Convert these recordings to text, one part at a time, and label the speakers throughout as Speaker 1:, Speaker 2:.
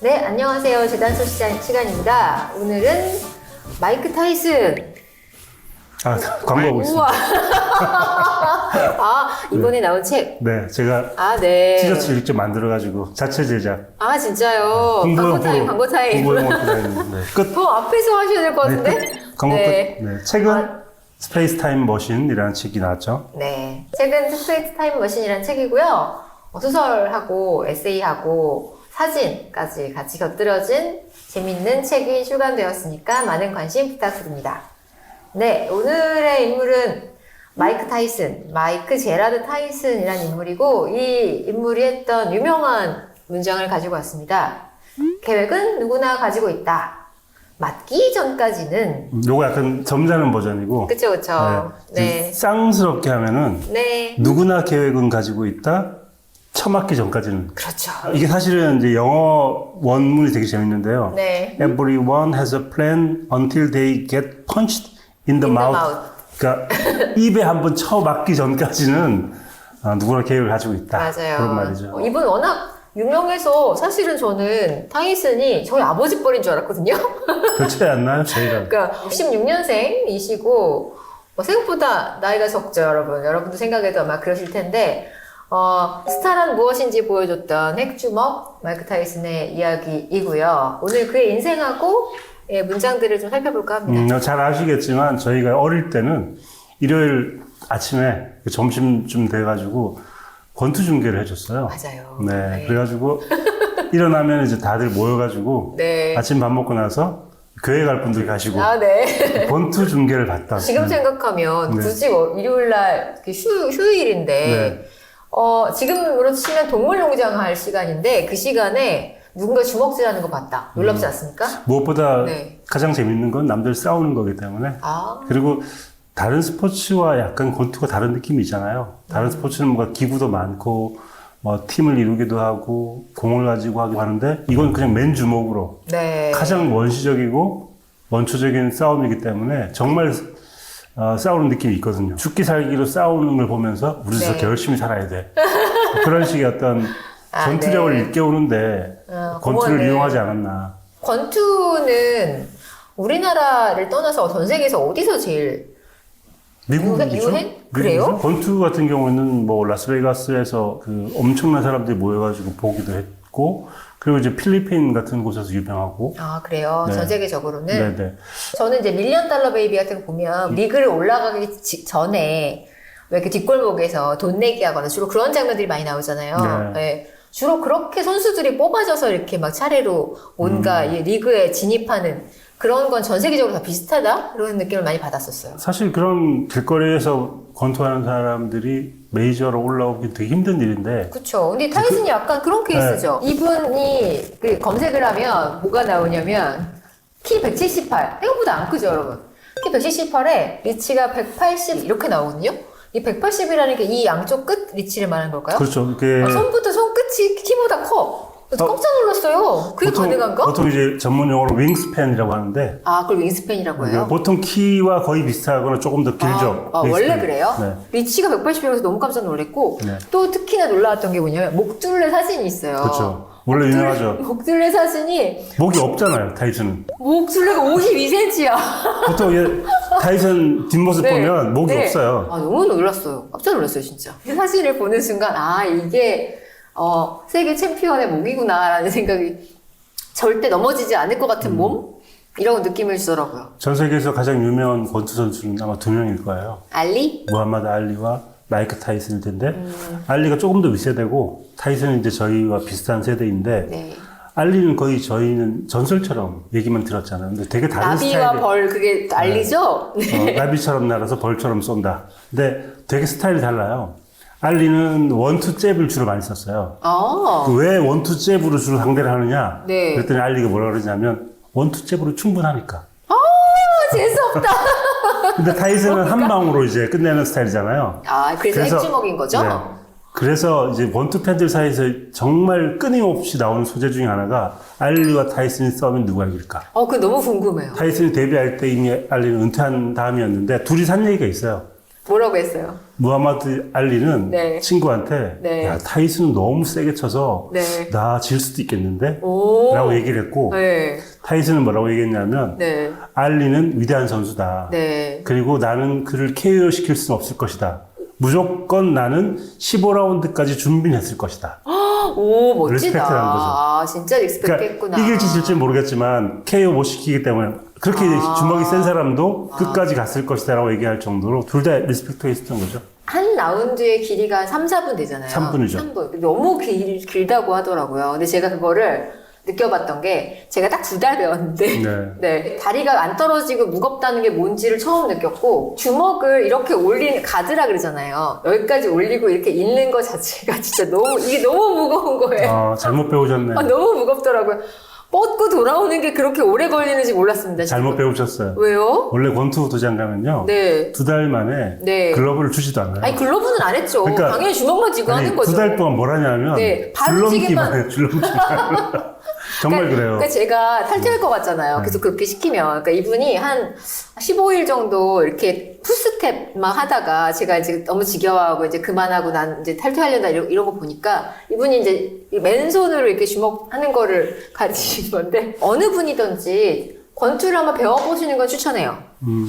Speaker 1: 네, 안녕하세요. 재단소 시간입니다. 오늘은 마이크 타이슨.
Speaker 2: 광고하고 있습니다.
Speaker 1: 우와. 이번에 나온 책.
Speaker 2: 네, 제가
Speaker 1: 네.
Speaker 2: 티셔츠를 직접 만들어가지고 자체 제작.
Speaker 1: 진짜요? 광고 타임.
Speaker 2: 홍보용 타임. 네. 끝.
Speaker 1: 더 앞에서 하셔야 될 것 같은데?
Speaker 2: 네, 광고 끝. 네, 책은 스페이스 타임 머신이라는 책이 나왔죠.
Speaker 1: 네. 책은 스페이스 타임 머신이라는 책이고요. 소설하고 에세이하고 사진까지 같이 곁들여진 재밌는 책이 출간되었으니까 많은 관심 부탁드립니다. 네, 오늘의 인물은 마이크 타이슨, 마이크 제라드 타이슨이라는 인물이고, 이 인물이 했던 유명한 문장을 가지고 왔습니다. 계획은 누구나 가지고 있다. 맞기 전까지는.
Speaker 2: 요거 약간 점잖은 버전이고.
Speaker 1: 그쵸.
Speaker 2: 네. 쌍스럽게 하면은.
Speaker 1: 네.
Speaker 2: 누구나 계획은 가지고 있다. 처맞기 전까지는.
Speaker 1: 그렇죠.
Speaker 2: 이게 사실은 이제 영어 원문이 되게 재밌는데요.
Speaker 1: 네.
Speaker 2: Everyone has a plan until they get punched in the mouth. 그러니까 입에 한번 쳐맞기 전까지는 누구나 계획을 가지고 있다.
Speaker 1: 맞아요.
Speaker 2: 그런 말이죠.
Speaker 1: 이분 워낙 유명해서 사실은 저는 타이슨이 저희 아버지 뻘인 줄 알았거든요.
Speaker 2: 별 차이 안 나요, 저희가.
Speaker 1: 그러니까 66년생이시고 생각보다 나이가 적죠, 여러분. 여러분도 생각해도 아마 그러실 텐데 스타란 무엇인지 보여줬던 핵주먹 마이크 타이슨의 이야기이고요. 오늘 그의 인생하고 문장들을 좀 살펴볼까 합니다.
Speaker 2: 잘 아시겠지만 저희가 어릴 때는 일요일 아침에 점심쯤 돼가지고 권투 중계를 해줬어요.
Speaker 1: 맞아요.
Speaker 2: 네. 그래가지고 일어나면 이제 다들 모여가지고
Speaker 1: 네.
Speaker 2: 아침 밥 먹고 나서 교회 갈 분들 가시고
Speaker 1: 네.
Speaker 2: 권투 중계를 봤다.
Speaker 1: 지금 생각하면
Speaker 2: 네.
Speaker 1: 굳이 일요일날 휴일인데 지금으로 치면 동물농장 할 시간인데 그 시간에 누군가 주먹질하는 거 봤다. 놀랍지 않습니까?
Speaker 2: 무엇보다
Speaker 1: 네.
Speaker 2: 가장 재밌는 건 남들 싸우는 거기 때문에. 그리고 다른 스포츠와 약간 권투가 다른 느낌이 있잖아요. 다른 스포츠는 뭔가 기구도 많고 뭐 팀을 이루기도 하고 공을 가지고 하기도 하는데 이건 그냥 맨 주먹으로 가장 원시적이고 원초적인 싸움이기 때문에 정말 싸우는 느낌이 있거든요. 죽기 살기로 싸우는 걸 보면서 우리도 저렇게 열심히 살아야 돼. 그런 식의 어떤 권투력을 일깨우는데 권투를 이용하지 않았나.
Speaker 1: 권투는 우리나라를 떠나서 전 세계에서 어디서 제일
Speaker 2: 미국이죠?
Speaker 1: 유행? 그래요?
Speaker 2: 권투 같은 경우에는 뭐 라스베가스에서 그 엄청난 사람들이 모여가지고 보기도 했고, 그리고 이제 필리핀 같은 곳에서 유명하고.
Speaker 1: 그래요?
Speaker 2: 네.
Speaker 1: 전 세계적으로는?
Speaker 2: 네네.
Speaker 1: 저는 이제 밀리언 달러 베이비 같은 거 보면 리그를 올라가기 전에 왜 이렇게 뒷골목에서 돈 내기 하거나 주로 그런 장면들이 많이 나오잖아요. 네. 주로 그렇게 선수들이 뽑아져서 이렇게 막 차례로 뭔가 이 리그에 진입하는 그런 건 전 세계적으로 다 비슷하다? 그런 느낌을 많이 받았었어요.
Speaker 2: 사실 그런 길거리에서 권투하는 사람들이 메이저로 올라오기 되게 힘든 일인데.
Speaker 1: 그쵸. 근데 타이슨이 약간 그런 케이스죠. 이분이 그 검색을 하면 뭐가 나오냐면 키 178. 생각보다 안 크죠, 여러분. 키 178에 리치가 180 이렇게 나오거든요. 이 180이라는 게 이 양쪽 끝 리치를 말하는 걸까요?
Speaker 2: 그렇죠. 이게
Speaker 1: 손부터 손끝이 키보다 커. 그래서 깜짝 놀랐어요. 그게 가능한가?
Speaker 2: 보통 이제 전문 용어로 윙스팬이라고 하는데.
Speaker 1: 그걸 윙스팬이라고 해요?
Speaker 2: 보통 키와 거의 비슷하거나 조금 더 길죠.
Speaker 1: 원래 그래요?
Speaker 2: 네.
Speaker 1: 리치가 180이라서 너무 깜짝 놀랐고,
Speaker 2: 네.
Speaker 1: 또 특히나 놀라웠던 게 뭐냐면, 목둘레 사진이 있어요.
Speaker 2: 그렇죠. 원래 유명하죠.
Speaker 1: 목둘레 사진이,
Speaker 2: 목이 없잖아요, 타이슨은.
Speaker 1: 목둘레가 52cm야.
Speaker 2: 보통 타이슨 뒷모습 보면 목이 없어요.
Speaker 1: 너무 놀랐어요. 깜짝 놀랐어요, 진짜. 이 사진을 보는 순간, 이게, 세계 챔피언의 목이구나라는 생각이 절대 넘어지지 않을 것 같은 몸? 이런 느낌을 주더라고요.
Speaker 2: 전 세계에서 가장 유명한 권투 선수는 아마 두 명일 거예요.
Speaker 1: 알리?
Speaker 2: 무함마드 알리와 마이크 타이슨일 텐데, 알리가 조금 더 윗세대고, 타이슨은 이제 저희와 비슷한 세대인데,
Speaker 1: 네.
Speaker 2: 알리는 거의 저희는 전설처럼 얘기만 들었잖아요. 근데 되게 다른
Speaker 1: 나비와
Speaker 2: 스타일의.
Speaker 1: 벌, 그게 알리죠?
Speaker 2: 나비처럼 날아서 벌처럼 쏜다. 근데 되게 스타일이 달라요. 알리는 원투 잽을 주로 많이 썼어요. 왜 원투 잽으로 주로 상대를 하느냐?
Speaker 1: 네.
Speaker 2: 그랬더니 알리가 뭐라 그러냐면 원투 잽으로 충분하니까.
Speaker 1: 재수없다.
Speaker 2: 근데 타이슨은 한 방으로 이제 끝내는 스타일이잖아요.
Speaker 1: 그래서 핵주먹인 거죠?
Speaker 2: 네. 그래서 이제 원투 팬들 사이에서 정말 끊임없이 나오는 소재 중에 하나가 알리와 타이슨이 싸우면 누가 이길까?
Speaker 1: 그거 너무 궁금해요.
Speaker 2: 타이슨이 데뷔할 때 이미 알리는 은퇴한 다음이었는데 둘이 산 얘기가 있어요.
Speaker 1: 뭐라고 했어요?
Speaker 2: 무하마드 알리는
Speaker 1: 네.
Speaker 2: 친구한테
Speaker 1: 네.
Speaker 2: 야, 타이슨은 너무 세게 쳐서
Speaker 1: 네.
Speaker 2: 나 질 수도 있겠는데?
Speaker 1: 오.
Speaker 2: 라고 얘기를 했고
Speaker 1: 네.
Speaker 2: 타이슨은 뭐라고 얘기했냐면
Speaker 1: 네.
Speaker 2: 알리는 위대한 선수다.
Speaker 1: 네.
Speaker 2: 그리고 나는 그를 KO 시킬 수는 없을 것이다. 무조건 나는 15라운드까지 준비는 했을 것이다.
Speaker 1: 오, 멋지다.
Speaker 2: 리스펙트라는 거죠.
Speaker 1: 아, 진짜 리스펙트
Speaker 2: 그러니까
Speaker 1: 했구나.
Speaker 2: 이길지 질지 모르겠지만 KO 못 시키기 때문에 그렇게 주먹이 센 사람도 끝까지 갔을 것이다 라고 얘기할 정도로 둘 다 리스펙트가 있었던 거죠.
Speaker 1: 한 라운드의 길이가 한 3, 4분 되잖아요.
Speaker 2: 3분이죠.
Speaker 1: 3분. 너무 길다고 하더라고요. 근데 제가 그거를 느껴봤던 게 제가 딱 2달 배웠는데 네. 다리가 안 떨어지고 무겁다는 게 뭔지를 처음 느꼈고 주먹을 이렇게 올리는 가드라 그러잖아요. 여기까지 올리고 이렇게 있는 것 자체가 진짜 이게 너무 무거운 거예요.
Speaker 2: 아, 잘못 배우셨네.
Speaker 1: 너무 무겁더라고요. 뻗고 돌아오는 게 그렇게 오래 걸리는지 몰랐습니다.
Speaker 2: 잘못 배우셨어요.
Speaker 1: 왜요?
Speaker 2: 원래 권투 도장 가면요.
Speaker 1: 네.
Speaker 2: 2달 만에
Speaker 1: 네.
Speaker 2: 글러브를 주지도 않아요.
Speaker 1: 아니 글러브는 안 했죠.
Speaker 2: 그러니까
Speaker 1: 당연히 주먹만 쥐고 하는 거죠.
Speaker 2: 2달 동안 뭘 하냐면
Speaker 1: 네,
Speaker 2: 줄넘기만 해요. 줄넘기만. 정말 그래요.
Speaker 1: 그러니까 제가 탈퇴할 것 같잖아요. 계속 그렇게 시키면. 그러니까 이분이 한 15일 정도 이렇게 풀스텝만 하다가 제가 이제 너무 지겨워하고 이제 그만하고 난 이제 탈퇴하려다 이런 거 보니까 이분이 이제 맨손으로 이렇게 주먹하는 거를 가르치신 건데 어느 분이든지 권투를 한번 배워보시는 건 추천해요.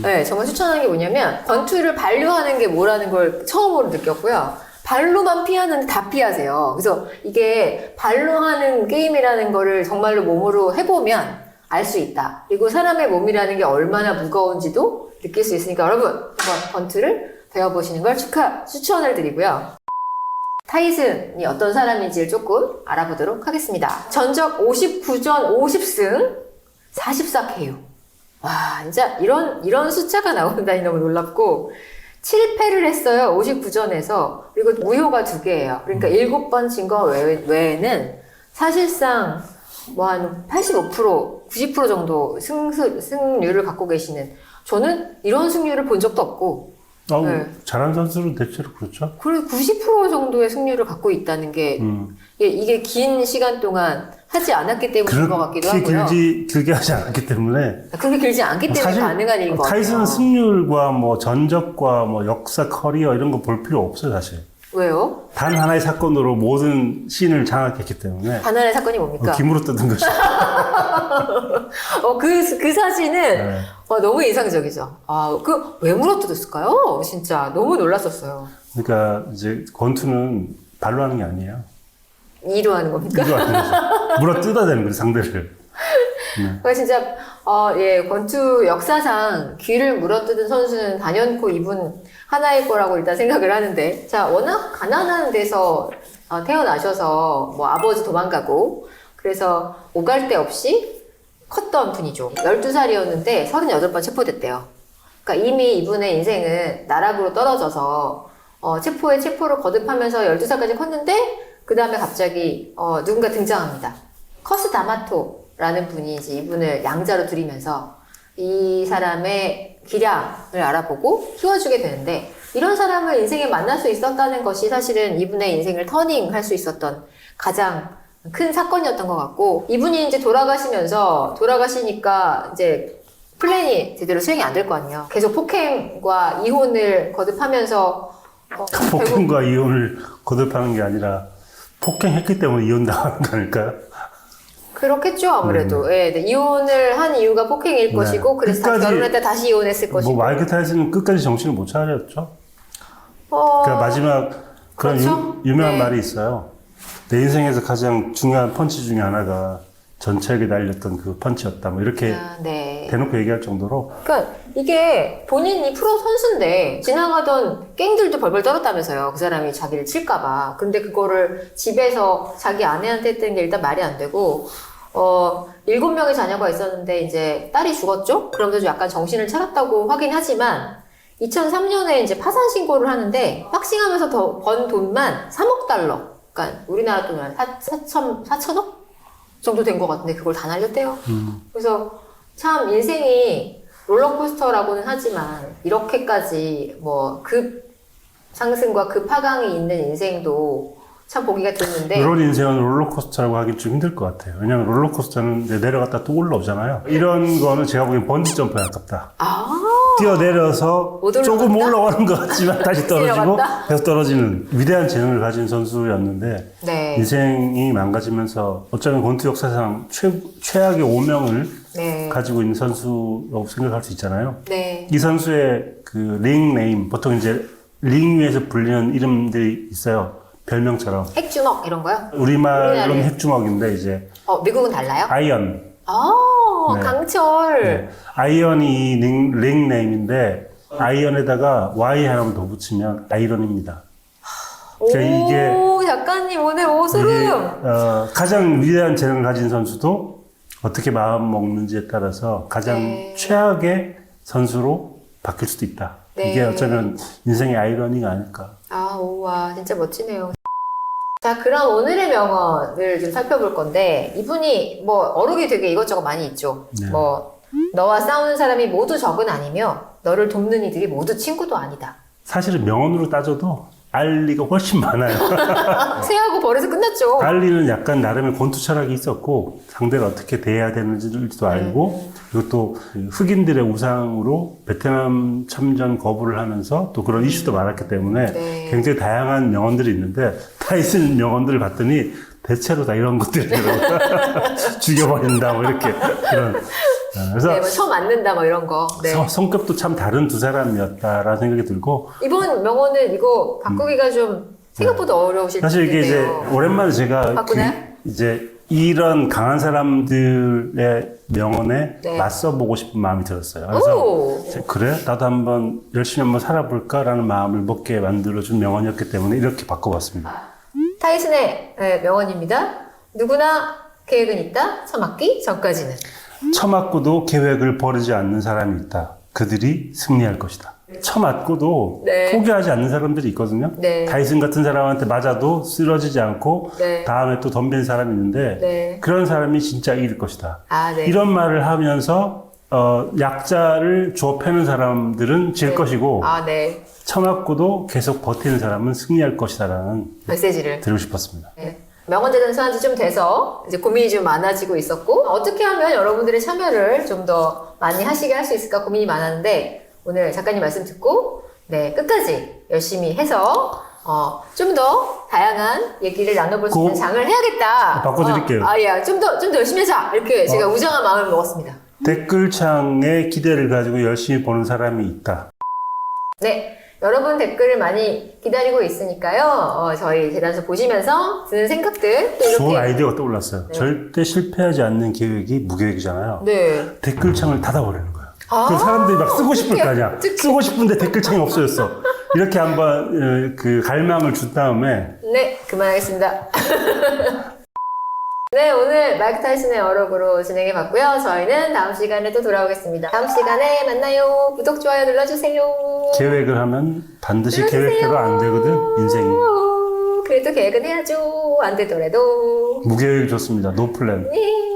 Speaker 1: 네, 정말 추천하는 게 뭐냐면 권투를 반류하는 게 뭐라는 걸 처음으로 느꼈고요. 발로만 피하는데 다 피하세요. 그래서 이게 발로 하는 게임이라는 거를 정말로 몸으로 해보면 알 수 있다. 그리고 사람의 몸이라는 게 얼마나 무거운지도 느낄 수 있으니까 여러분 한번 권투를 배워보시는 걸 추천을 드리고요. 타이슨이 어떤 사람인지를 조금 알아보도록 하겠습니다. 전적 59전 50승 44KO. 와, 진짜 이런 숫자가 나온다니 너무 놀랍고 7패를 했어요. 59전에서. 그리고 무효가 2개예요. 그러니까 7번 진 거 외에는 사실상 뭐 한 85%, 90% 정도 승률을 갖고 계시는 저는 이런 승률을 본 적도 없고 네.
Speaker 2: 잘하는 선수는 대체로 그렇죠.
Speaker 1: 그리고 90% 정도의 승률을 갖고 있다는 게 이게 긴 시간 동안 하지 않았기 때문인 것 같기도 하고요.
Speaker 2: 길게 하지 않았기 때문에.
Speaker 1: 그렇게 길지 않기 때문에
Speaker 2: 사실
Speaker 1: 가능한 일인 것 같아요.
Speaker 2: 타이슨은 승률과 뭐 전적과 뭐 역사 커리어 이런 거 볼 필요 없어요, 사실.
Speaker 1: 왜요?
Speaker 2: 단 하나의 사건으로 모든 씬을 장악했기 때문에.
Speaker 1: 단 하나의 사건이 뭡니까?
Speaker 2: 김으로 뜯은 것이.
Speaker 1: 그 사진은
Speaker 2: 네.
Speaker 1: 너무 인상적이죠. 왜 물어뜯었을까요? 진짜 너무 놀랐었어요.
Speaker 2: 그러니까 이제 권투는 발로 하는 게 아니에요.
Speaker 1: 이로 하는 겁니까?
Speaker 2: 이로 하는 거죠. 물어 뜯어야 되는 거죠, 상대를.
Speaker 1: 그러니까 진짜 권투 역사상 귀를 물어뜯은 선수는 단연코 이분 하나일 거라고 일단 생각을 하는데, 자, 워낙 가난한 데서 태어나셔서 뭐 아버지 도망가고 그래서 오갈 데 없이 컸던 분이죠. 12살이었는데 38번 체포됐대요. 그러니까 이미 이분의 인생은 나락으로 떨어져서 체포에 체포를 거듭하면서 12살까지 컸는데 그 다음에 갑자기 누군가 등장합니다. 커스 다마토라는 분이 이제 이분을 양자로 들이면서 이 사람의 기량을 알아보고 키워주게 되는데, 이런 사람을 인생에 만날 수 있었다는 것이 사실은 이분의 인생을 터닝할 수 있었던 가장 큰 사건이었던 것 같고, 이분이 이제 돌아가시니까 이제 플랜이 제대로 수행이 안 될 거 아니에요. 계속 폭행과 이혼을 거듭하면서
Speaker 2: 폭행과 이혼을 거듭하는 게 아니라 폭행했기 때문에 이혼당하는 거니까요.
Speaker 1: 그렇겠죠, 아무래도. 네, 이혼을 한 이유가 폭행일 것이고, 그래서 다시 결혼했다 다시 이혼했을 것이고.
Speaker 2: 뭐 마이크 타이슨은 끝까지 정신을 못 차렸죠. 그러니까 마지막 그런
Speaker 1: 그렇죠?
Speaker 2: 유명한 말이 있어요. 내 인생에서 가장 중요한 펀치 중에 하나가 전체에게 날렸던 그 펀치였다. 뭐 이렇게 대놓고 얘기할 정도로.
Speaker 1: 그러니까 이게 본인이 프로 선수인데 지나가던 갱들도 벌벌 떨었다면서요. 그 사람이 자기를 칠까봐. 근데 그거를 집에서 자기 아내한테 했다는 게 일단 말이 안 되고, 7명의 자녀가 있었는데 이제 딸이 죽었죠? 그러면서 약간 정신을 차렸다고 하긴 하지만 2003년에 이제 파산 신고를 하는데 박싱하면서 더 번 돈만 3억 달러. 그러니까 우리나라 돈으로 한 4천억? 정도 된 것 같은데 그걸 다 날렸대요. 그래서 참 인생이 롤러코스터라고는 하지만 이렇게까지 뭐 급 상승과 급 하강이 있는 인생도 참 보기가 드문데,
Speaker 2: 이런 인생은 롤러코스터라고 하긴 좀 힘들 것 같아요. 왜냐면 롤러코스터는 내려갔다 또 올라오잖아요. 이런 거는 제가 보기엔 번지 점프에 가깝다. 뛰어내려서
Speaker 1: 못 올라간다?
Speaker 2: 조금 올라가는 것 같지만 다시 떨어지고
Speaker 1: 내려간다?
Speaker 2: 계속 떨어지는 위대한 재능을 가진 선수였는데
Speaker 1: 네.
Speaker 2: 인생이 망가지면서 어쩌면 권투 역사상 최악의 오명을
Speaker 1: 네.
Speaker 2: 가지고 있는 선수라고 생각할 수 있잖아요.
Speaker 1: 네.
Speaker 2: 이 선수의 그 링 네임, 보통 이제 링 위에서 불리는 이름들이 있어요. 별명처럼.
Speaker 1: 핵주먹 이런 거요?
Speaker 2: 우리말로는 핵주먹인데 이제
Speaker 1: 미국은 달라요?
Speaker 2: 아이언.
Speaker 1: 네. 강철.
Speaker 2: 네. 아이언이 링 네임인데 아이언에다가 Y 하나만 더 붙이면 아이런입니다. 그러니까 이게
Speaker 1: 작가님 오늘 소름.
Speaker 2: 가장 위대한 재능을 가진 선수도 어떻게 마음 먹는지에 따라서 가장
Speaker 1: 네.
Speaker 2: 최악의 선수로 바뀔 수도 있다.
Speaker 1: 네.
Speaker 2: 이게 어쩌면 인생의 아이러니가 아닐까.
Speaker 1: 우와, 진짜 멋지네요. 자, 그럼 오늘의 명언을 좀 살펴볼 건데, 이분이 어록이 되게 이것저것 많이 있죠.
Speaker 2: 네.
Speaker 1: 너와 싸우는 사람이 모두 적은 아니며, 너를 돕는 이들이 모두 친구도 아니다.
Speaker 2: 사실은 명언으로 따져도 알리가 훨씬 많아요.
Speaker 1: 쇠하고 벌에서 끝났죠.
Speaker 2: 알리는 약간 나름의 권투 철학이 있었고 상대를 어떻게 대해야 되는지도 알고 그리고 또 흑인들의 우상으로 베트남 참전 거부를 하면서 또 그런 이슈도 많았기 때문에
Speaker 1: 네.
Speaker 2: 굉장히 다양한 명언들이 있는데 타이슨 명언들을 봤더니 대체로 다 이런 것들이더라고요. 죽여버린다 이렇게 그런 그래서
Speaker 1: 네, 처음 맞는다 이런 거. 네.
Speaker 2: 성격도 참 다른 두 사람이었다라는 생각이 들고
Speaker 1: 이번 명언은 이거 바꾸기가 좀 생각보다 어려우실 텐데요.
Speaker 2: 사실 이게 이제 오랜만에 제가
Speaker 1: 바꾸나요?
Speaker 2: 이제 이런 강한 사람들의 명언에
Speaker 1: 네.
Speaker 2: 맞서 보고 싶은 마음이 들었어요. 그래서 그래 나도 한번 열심히 한번 살아볼까라는 마음을 먹게 만들어준 명언이었기 때문에 이렇게 바꿔봤습니다.
Speaker 1: 타이슨의 명언입니다. 누구나 계획은 있다. 처맞기 전까지는.
Speaker 2: 처맞고도 계획을 버리지 않는 사람이 있다. 그들이 승리할 것이다. 처맞고도
Speaker 1: 네.
Speaker 2: 포기하지 않는 사람들이 있거든요.
Speaker 1: 네.
Speaker 2: 타이슨 같은 사람한테 맞아도 쓰러지지 않고
Speaker 1: 네.
Speaker 2: 다음에 또 덤비는 사람이 있는데
Speaker 1: 네.
Speaker 2: 그런 사람이 진짜 이길 것이다.
Speaker 1: 네.
Speaker 2: 이런 말을 하면서 약자를 주워 패는 사람들은 질
Speaker 1: 네.
Speaker 2: 것이고
Speaker 1: 네.
Speaker 2: 처맞고도 계속 버티는 사람은 승리할 것이다라는
Speaker 1: 메시지를
Speaker 2: 드리고 싶었습니다.
Speaker 1: 네. 명언 대단 수한 지 좀 돼서 이제 고민이 좀 많아지고 있었고 어떻게 하면 여러분들의 참여를 좀 더 많이 하시게 할 수 있을까 고민이 많았는데 오늘 작가님 말씀 듣고 끝까지 열심히 해서 좀 더 다양한 얘기를 나눠볼 수 있는 장을 해야겠다.
Speaker 2: 바꿔드릴게요.
Speaker 1: 좀 더 열심히 하자. 이렇게 제가 우정한 마음을 먹었습니다.
Speaker 2: 댓글창에 기대를 가지고 열심히 보는 사람이 있다.
Speaker 1: 네. 여러분 댓글을 많이 기다리고 있으니까요. 저희 재단서 보시면서 드는 생각들 또 이렇게
Speaker 2: 좋은 아이디어가 떠올랐어요.
Speaker 1: 네.
Speaker 2: 절대 실패하지 않는 계획이 무계획이잖아요.
Speaker 1: 네.
Speaker 2: 댓글창을 닫아버리는 거예요. 그 사람들이 막 쓰고 싶을 거 아니야. 쓰고 싶은데 댓글창이 없어졌어. 이렇게 한번 그 갈망을 준 다음에
Speaker 1: 네, 그만하겠습니다. 네, 오늘 마이크 타이슨의 어록으로 진행해봤고요. 저희는 다음 시간에 또 돌아오겠습니다. 다음 시간에 만나요. 구독, 좋아요 눌러주세요.
Speaker 2: 계획을 하면 반드시
Speaker 1: 눌러주세요.
Speaker 2: 계획대로 안 되거든, 인생이.
Speaker 1: 그래도 계획은 해야죠. 안 되더라도.
Speaker 2: 무계획이 좋습니다. 노 플랜.
Speaker 1: 네.